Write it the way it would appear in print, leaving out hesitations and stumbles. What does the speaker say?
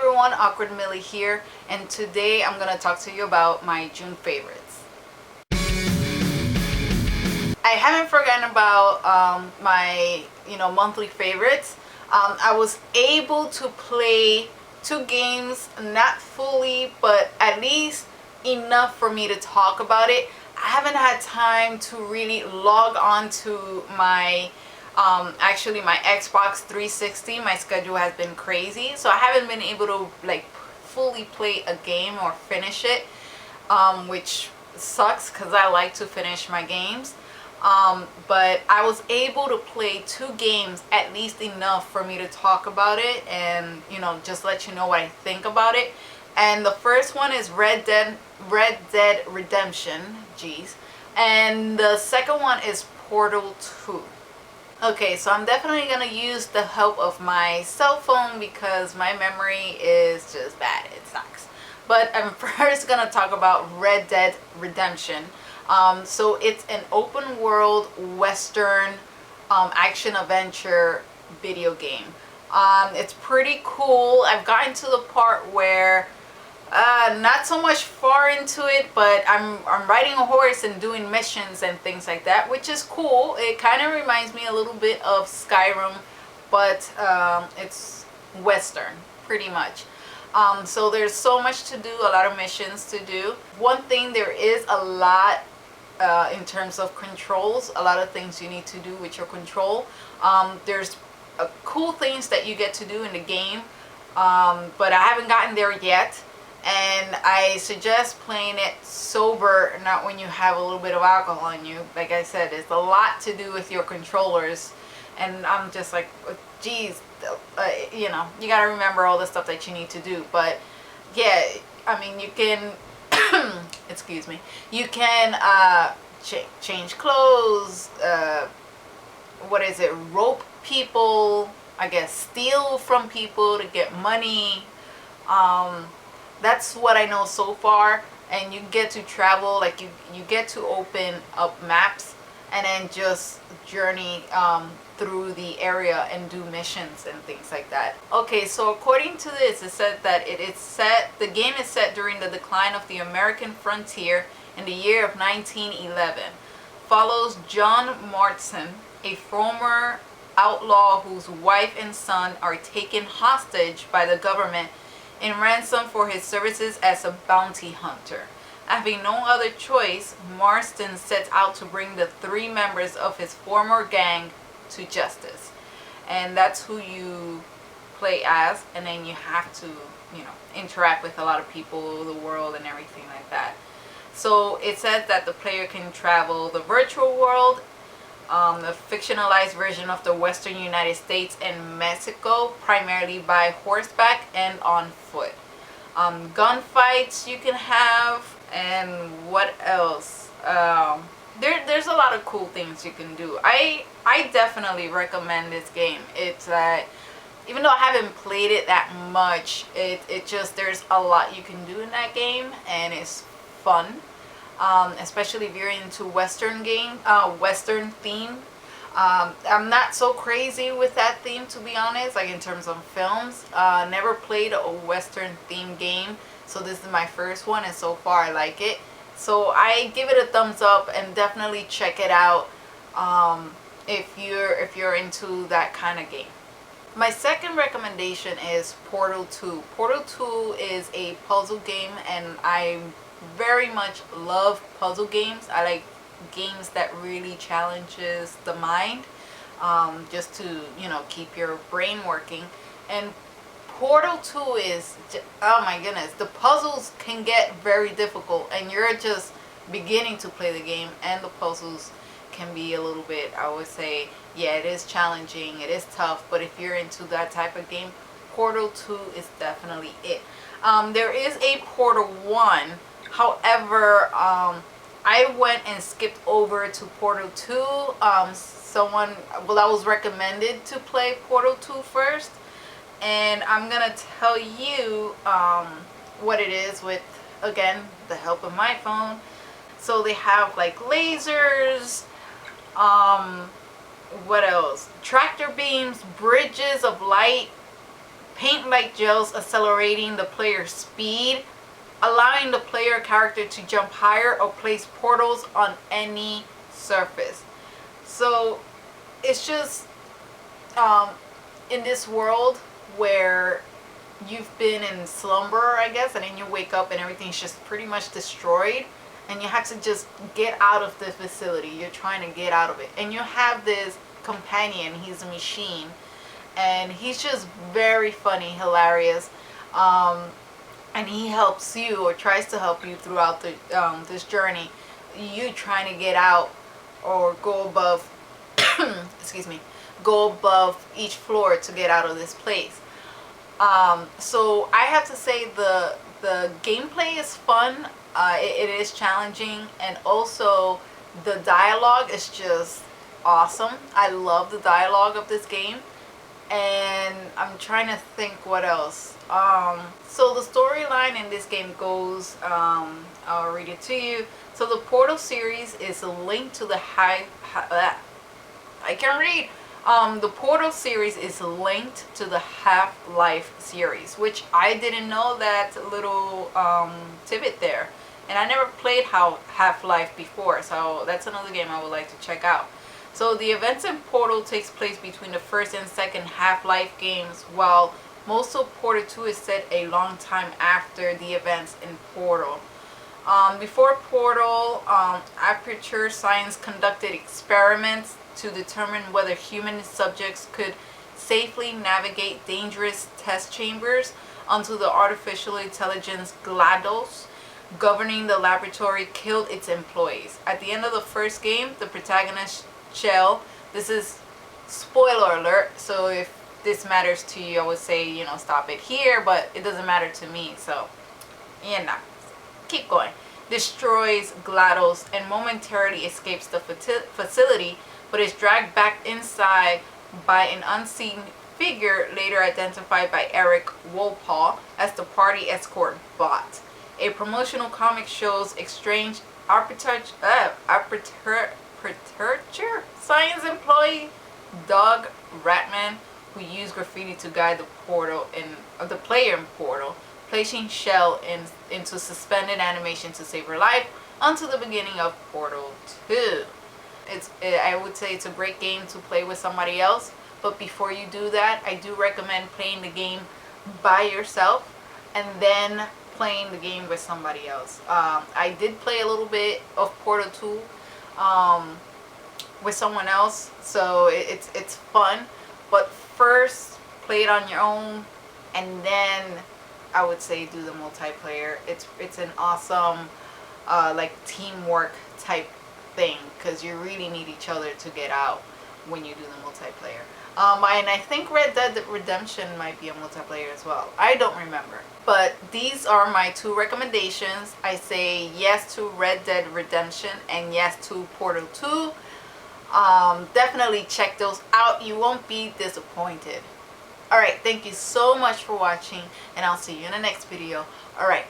everyone, AwkwardMillie here, and today I'm gonna talk to you about my June favorites. I haven't forgotten about my monthly favorites. I was able to play 2 games, not fully, but at least enough for me to talk about it. I haven't had time to really log on to my actually my Xbox 360. My schedule has been crazy, so I haven't been able to like fully play a game or finish it, which sucks because I like to finish my games. But I was able to play 2 games, at least enough for me to talk about it and just let you know what I think about it. And the first one is Red Dead Redemption, jeez, and the second one is Portal 2. Okay, so I'm definitely gonna use the help of my cell phone because my memory is just bad. It sucks. But I'm first gonna talk about Red Dead Redemption. So it's an open world Western action adventure video game. It's pretty cool. I've gotten to the part where not so much far into it, but I'm riding a horse and doing missions and things like that, which is cool. It kind of reminds me a little bit of Skyrim, but it's Western pretty much. So there's so much to do, a lot of missions to do. One thing, there is a lot in terms of controls, a lot of things you need to do with your control. There's cool things that you get to do in the game, but I haven't gotten there yet. And I suggest playing it sober, not when you have a little bit of alcohol on you. Like I said, it's a lot to do with your controllers, and I'm just like, geez, you gotta remember all the stuff that you need to do. But yeah, I mean, you can excuse me, you can change clothes, what is it, rope people, I guess steal from people to get money. That's what I know so far. And you get to travel, like you get to open up maps and then just journey through the area and do missions and things like that. Okay, so according to this, it said that the game is set during the decline of the American frontier in the year of 1911. Follows John Marston, a former outlaw whose wife and son are taken hostage by the government in ransom for his services as a bounty hunter. Having no other choice, Marston sets out to bring the 3 members of his former gang to justice. And that's who you play as, and then you have to, interact with a lot of people, the world, and everything like that. So it says that the player can travel the virtual world, a fictionalized version of the western United States and Mexico, primarily by horseback and on foot. Gunfights you can have, and what else? There's a lot of cool things you can do. I definitely recommend this game. It's even though I haven't played it that much, it just, there's a lot you can do in that game, and it's fun. Especially if you're into Western theme. I'm not so crazy with that theme, to be honest, like in terms of films. Never played a Western theme game, so this is my first one, and so far I like it. So I give it a thumbs up, and definitely check it out if you're into that kind of game. My second recommendation is Portal 2. Portal 2 is a puzzle game, and I very much love puzzle games. I like games that really challenges the mind, just to keep your brain working. And Portal 2 is oh my goodness, the puzzles can get very difficult, and you're just beginning to play the game, and the puzzles can be a little bit, I would say, yeah, it is challenging, it is tough. But if you're into that type of game, Portal 2 is definitely it. There is a Portal 1. However, I went and skipped over to Portal 2. I was recommended to play Portal 2 first, and I'm gonna tell you what it is with, again, the help of my phone. So they have like lasers, what else? Tractor beams, bridges of light, paint like gels, accelerating the player's speed, allowing the player character to jump higher or place portals on any surface. So it's just in this world where you've been in slumber, I guess, and then you wake up and everything's just pretty much destroyed, and you have to just get out of the facility. You're trying to get out of it, and you have this companion. He's a machine, and he's just very funny, hilarious, and he helps you, or tries to help you throughout the this journey. You trying to get out or go above excuse me, go above each floor to get out of this place. So I have to say the gameplay is fun. It is challenging, and also the dialogue is just awesome. I love the dialogue of this game, and I'm trying to think what else. So the storyline in this game goes, I'll read it to you. So the Portal series is a link to the I can read. The Portal series is linked to the Half-Life series, which I didn't know that little tidbit there. And I never played Half-Life before, so that's another game I would like to check out. So the events in Portal takes place between the first and second Half-Life games, while most of Portal 2 is set a long time after the events in Portal. Before Portal, Aperture Science conducted experiments to determine whether human subjects could safely navigate dangerous test chambers until the artificial intelligence GLaDOS governing the laboratory killed its employees. At the end of the first game, the protagonist Shell, this is spoiler alert, so if this matters to you, I would say, you know, stop it here, but it doesn't matter to me, so, you know, keep going. Destroys GLaDOS and momentarily escapes the facility, but is dragged back inside by an unseen figure later identified by Eric Wolpaw as the party escort bot. A promotional comic shows strange aperture science employee Doug Ratman, who used graffiti to guide the player in Portal, placing Shell into suspended animation to save her life until the beginning of Portal 2. I would say it's a great game to play with somebody else, but before you do that, I do recommend playing the game by yourself and then playing the game with somebody else. I did play a little bit of Portal 2 with someone else, so it's fun, but first play it on your own, and then I would say do the multiplayer. It's an awesome like teamwork type thing, because you really need each other to get out when you do the multiplayer. And I think Red Dead Redemption might be a multiplayer as well. I don't remember. But these are my 2 recommendations. I say yes to Red Dead Redemption and yes to Portal 2. Definitely check those out. You won't be disappointed. Alright, thank you so much for watching, and I'll see you in the next video. Alright.